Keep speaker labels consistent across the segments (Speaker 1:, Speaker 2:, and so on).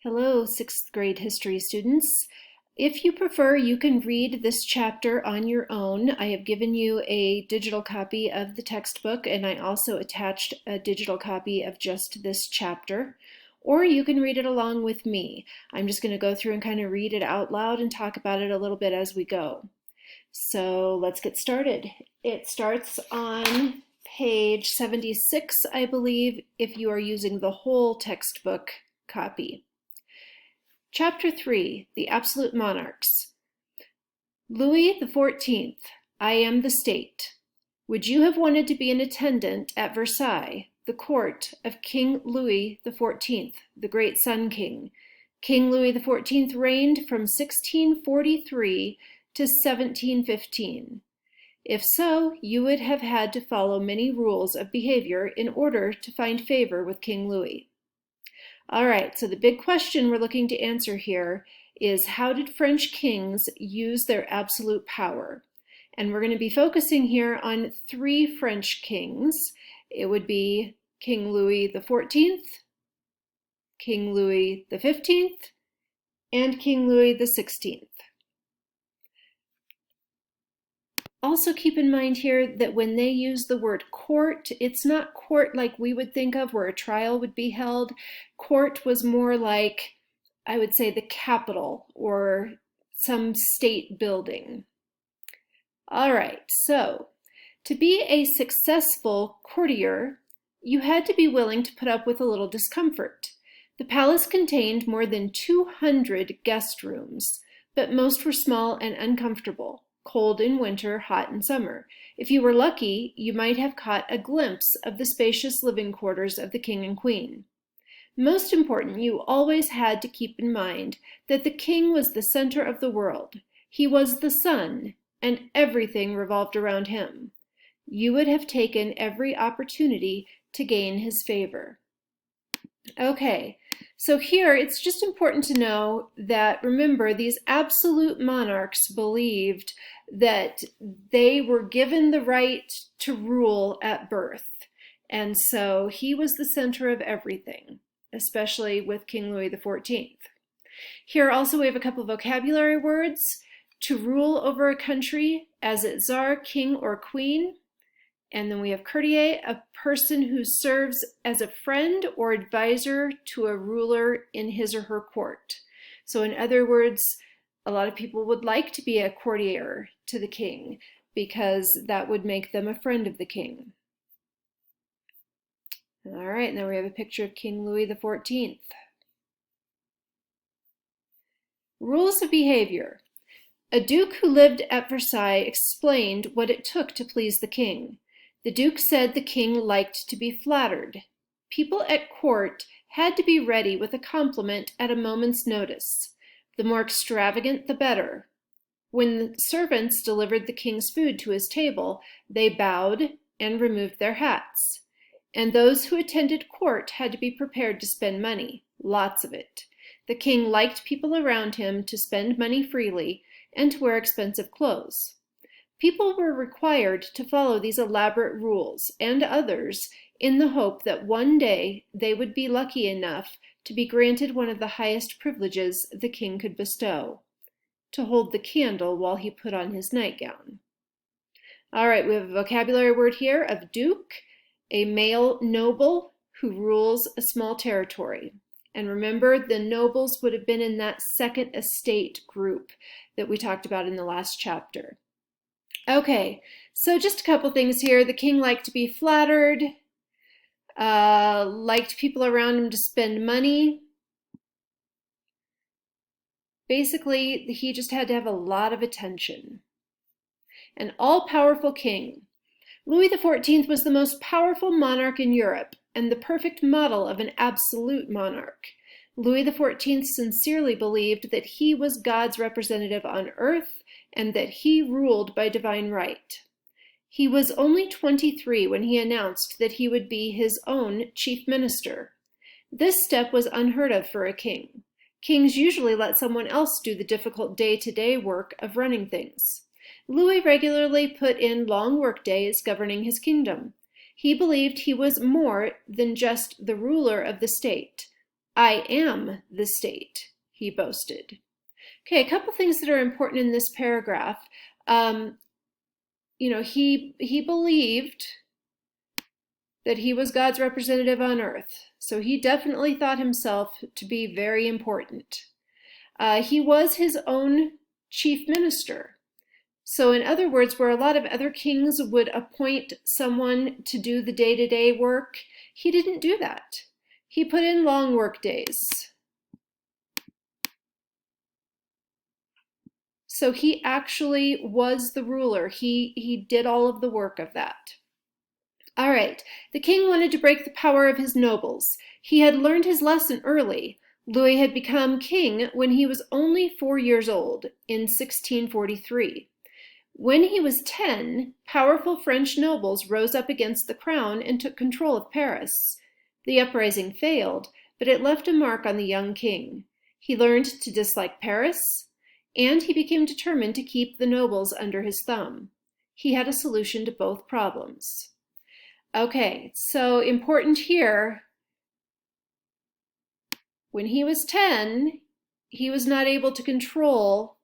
Speaker 1: Hello, sixth grade history students. If you prefer, you can read this chapter on your own. I have given you a digital copy of the textbook, and I also attached a digital copy of just this chapter. Or you can read it along with me. I'm just going to go through and kind of read it out loud and talk about it a little bit as we go. So let's get started. It starts on page 76, I believe, if you are using the whole textbook copy. Chapter 3, The Absolute Monarchs. Louis XIV, I am the state. Would you have wanted to be an attendant at Versailles, the court of King Louis XIV, the great Sun King? King Louis XIV reigned from 1643 to 1715. If so, you would have had to follow many rules of behavior in order to find favor with King Louis. All right, so the big question we're looking to answer here is, how did French kings use their absolute power? And we're going to be focusing here on three French kings. It would be King Louis XIV, King Louis XV, and King Louis XVI. Also keep in mind here that when they use the word court, it's not court like we would think of where a trial would be held. Court was more like, I would say, the Capitol or some state building. All right, so to be a successful courtier, you had to be willing to put up with a little discomfort. The palace contained more than 200 guest rooms, but most were small and uncomfortable. Cold in winter, hot in summer. If you were lucky, you might have caught a glimpse of the spacious living quarters of the king and queen. Most important, you always had to keep in mind that the king was the center of the world. He was the sun, and everything revolved around him. You would have taken every opportunity to gain his favor. Okay, so here it's just important to know that, remember, these absolute monarchs believed that they were given the right to rule at birth. And so he was the center of everything, especially with King Louis XIV. Here also we have a couple of vocabulary words. To rule over a country as its czar, king, or queen. And then we have courtier, a person who serves as a friend or advisor to a ruler in his or her court. So in other words, a lot of people would like to be a courtier to the king because that would make them a friend of the king. All right, now we have a picture of King Louis XIV. Rules of behavior. A duke who lived at Versailles explained what it took to please the king. The duke said the king liked to be flattered. People at court had to be ready with a compliment at a moment's notice. The more extravagant, the better. When the servants delivered the king's food to his table, they bowed and removed their hats. And those who attended court had to be prepared to spend money, lots of it. The king liked people around him to spend money freely and to wear expensive clothes. People were required to follow these elaborate rules and others in the hope that one day they would be lucky enough to be granted one of the highest privileges the king could bestow, to hold the candle while he put on his nightgown. All right, we have a vocabulary word here of duke, a male noble who rules a small territory. And remember, the nobles would have been in that second estate group that we talked about in the last chapter. Okay, so just a couple things here. The king liked to be flattered, liked people around him to spend money. Basically, he just had to have a lot of attention. An all-powerful king. Louis XIV was the most powerful monarch in Europe and the perfect model of an absolute monarch. Louis XIV sincerely believed that he was God's representative on earth and that he ruled by divine right. He was only 23 when he announced that he would be his own chief minister. This step was unheard of for a king. Kings usually let someone else do the difficult day-to-day work of running things. Louis regularly put in long work days governing his kingdom. He believed he was more than just the ruler of the state. I am the state, he boasted. Okay, a couple things that are important in this paragraph. He believed that he was God's representative on earth, so he definitely thought himself to be very important. He was his own chief minister. So in other words, where a lot of other kings would appoint someone to do the day-to-day work, he didn't do that. He put in long work days. So he actually was the ruler. He did all of the work of that. All right, the king wanted to break the power of his nobles. He had learned his lesson early. Louis had become king when he was only 4 years old in 1643. When he was 10, powerful French nobles rose up against the crown and took control of Paris. The uprising failed, but it left a mark on the young king. He learned to dislike Paris, and he became determined to keep the nobles under his thumb. He had a solution to both problems. Okay, so important here, when he was 10, he was not able to control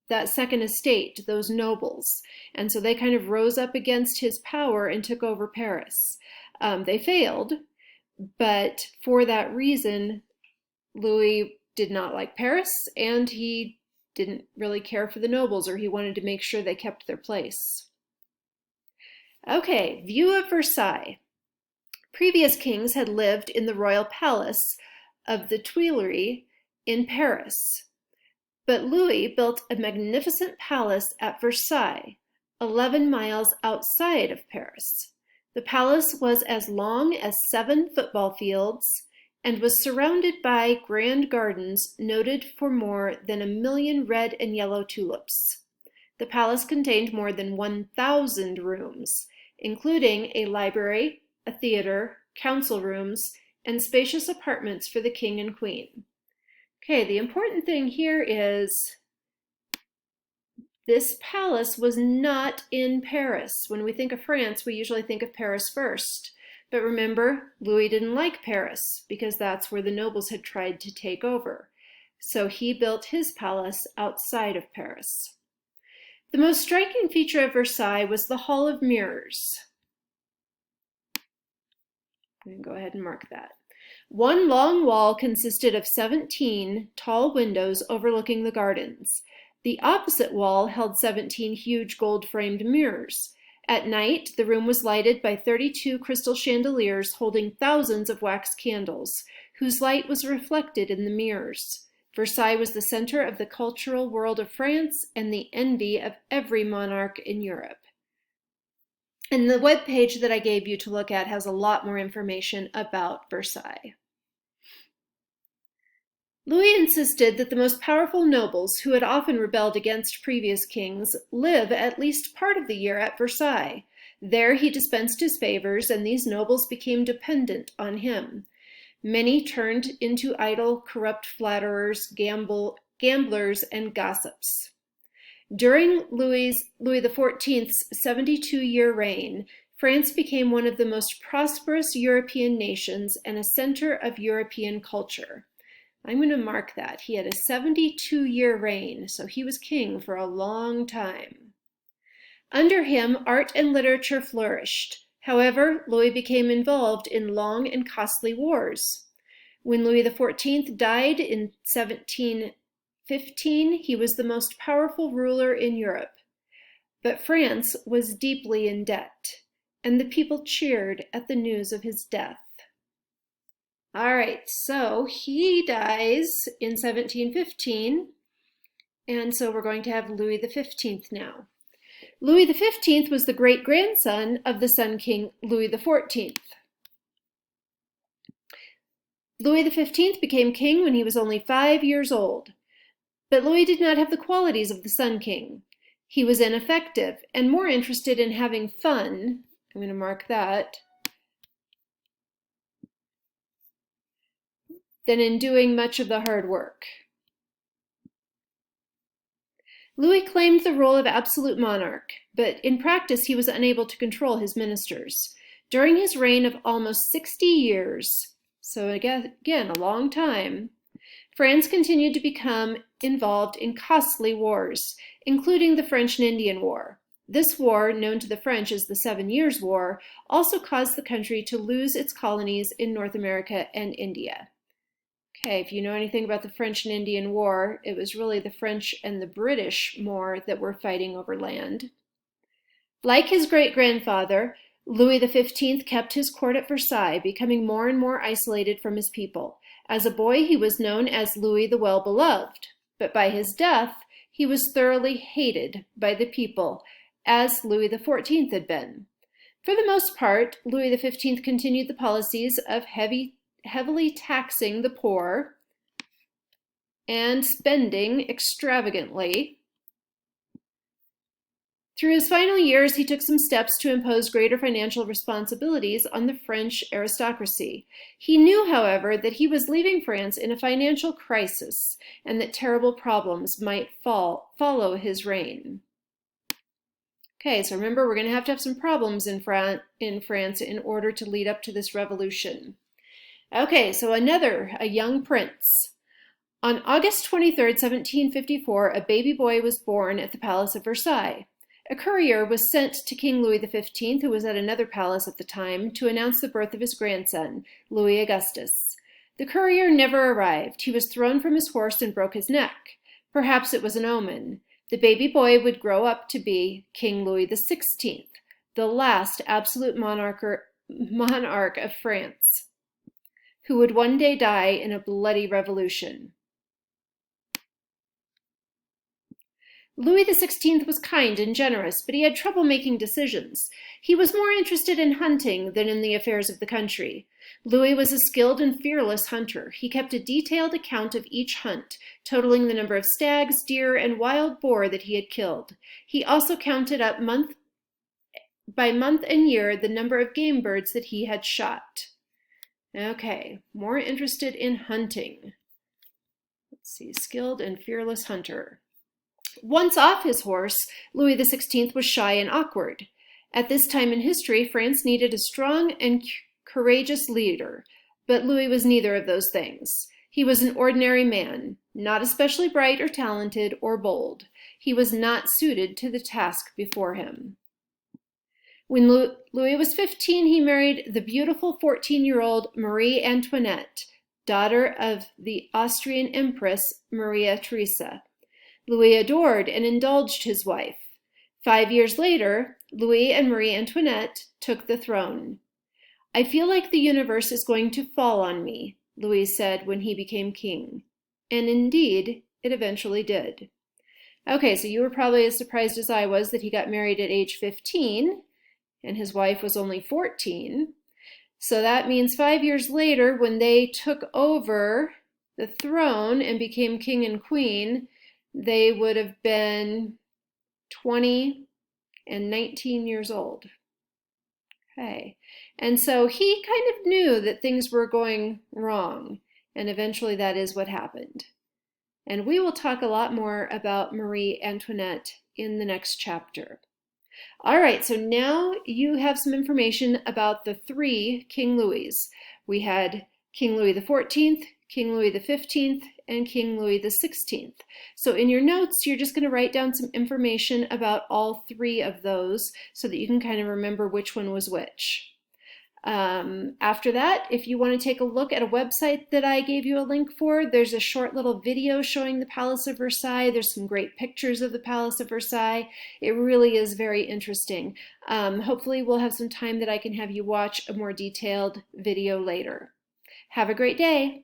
Speaker 1: that second estate, those nobles. And so they kind of rose up against his power and took over Paris. They failed, but for that reason, Louis did not like Paris, and he didn't really care for the nobles, or he wanted to make sure they kept their place. Okay, view of Versailles. Previous kings had lived in the royal palace of the Tuileries in Paris. But Louis built a magnificent palace at Versailles, 11 miles outside of Paris. The palace was as long as 7 football fields and was surrounded by grand gardens noted for more than 1 million red and yellow tulips. The palace contained more than 1,000 rooms, including a library, a theater, council rooms, and spacious apartments for the king and queen. Okay, the important thing here is this palace was not in Paris. When we think of France, we usually think of Paris first. But remember, Louis didn't like Paris because that's where the nobles had tried to take over. So he built his palace outside of Paris. The most striking feature of Versailles was the Hall of Mirrors. I'm going to go ahead and mark that. One long wall consisted of 17 tall windows overlooking the gardens. The opposite wall held 17 huge gold-framed mirrors. At night, the room was lighted by 32 crystal chandeliers holding thousands of wax candles, whose light was reflected in the mirrors. Versailles was the center of the cultural world of France and the envy of every monarch in Europe. And the web page that I gave you to look at has a lot more information about Versailles. Louis insisted that the most powerful nobles, who had often rebelled against previous kings, live at least part of the year at Versailles. There he dispensed his favors, and these nobles became dependent on him. Many turned into idle, corrupt flatterers, gamblers, and gossips. During Louis XIV's 72-year reign, France became one of the most prosperous European nations and a center of European culture. I'm going to mark that. He had a 72-year reign, so he was king for a long time. Under him, art and literature flourished. However, Louis became involved in long and costly wars. When Louis XIV died in 1715, he was the most powerful ruler in Europe. But France was deeply in debt, and the people cheered at the news of his death. All right, so he dies in 1715, and so we're going to have Louis XV now. Louis XV was the great-grandson of the Sun King Louis XIV. Louis XV became king when he was only 5 years old, but Louis did not have the qualities of the Sun King. He was ineffective and more interested in having fun, I'm going to mark that, than in doing much of the hard work. Louis claimed the role of absolute monarch, but in practice he was unable to control his ministers. During his reign of almost 60 years, So again, a long time. France continued to become involved in costly wars, including the French and Indian War. This war, known to the French as the 7 Years' War, also caused the country to lose its colonies in North America and India. Okay, if you know anything about the French and Indian War, it was really the French and the British more that were fighting over land. Like his great-grandfather, Louis XV kept his court at Versailles, becoming more and more isolated from his people. As a boy, he was known as Louis the Well-Beloved, but by his death, he was thoroughly hated by the people, as Louis XIV had been. For the most part, Louis XV continued the policies of heavily taxing the poor and spending extravagantly. Through his final years, he took some steps to impose greater financial responsibilities on the French aristocracy. He knew, however, that he was leaving France in a financial crisis and that terrible problems might follow his reign. Okay, so remember, we're going to have some problems in France in order to lead up to this revolution. Okay, so a young prince. On August 23rd, 1754, a baby boy was born at the Palace of Versailles. A courier was sent to King Louis XV, who was at another palace at the time, to announce the birth of his grandson, Louis Augustus. The courier never arrived. He was thrown from his horse and broke his neck. Perhaps it was an omen. The baby boy would grow up to be King Louis XVI, the last absolute monarch of France, who would one day die in a bloody revolution. Louis XVI was kind and generous, but he had trouble making decisions. He was more interested in hunting than in the affairs of the country. Louis was a skilled and fearless hunter. He kept a detailed account of each hunt, totaling the number of stags, deer, and wild boar that he had killed. He also counted up month by month and year the number of game birds that he had shot. Okay, more interested in hunting. Let's see, skilled and fearless hunter. Once off his horse, Louis XVI was shy and awkward. At this time in history, France needed a strong and courageous leader, but Louis was neither of those things. He was an ordinary man, not especially bright or talented or bold. He was not suited to the task before him. When Louis was 15, he married the beautiful 14-year-old Marie Antoinette, daughter of the Austrian Empress Maria Theresa. Louis adored and indulged his wife. 5 years later, Louis and Marie Antoinette took the throne. "I feel like the universe is going to fall on me," Louis said when he became king. And indeed, it eventually did. Okay, so you were probably as surprised as I was that he got married at age 15 and his wife was only 14. So that means 5 years later, when they took over the throne and became king and queen, they would have been 20 and 19 years old. Okay, and so he kind of knew that things were going wrong, and eventually that is what happened. And we will talk a lot more about Marie Antoinette in the next chapter. All right, so now you have some information about the 3 King Louis. We had King Louis XIV, King Louis XV, and King Louis XVI. So in your notes, you're just going to write down some information about all 3 of those so that you can kind of remember which one was which. After that, if you want to take a look at a website that I gave you a link for, there's a short little video showing the Palace of Versailles. There's some great pictures of the Palace of Versailles. It really is very interesting. Hopefully we'll have some time that I can have you watch a more detailed video later. Have a great day.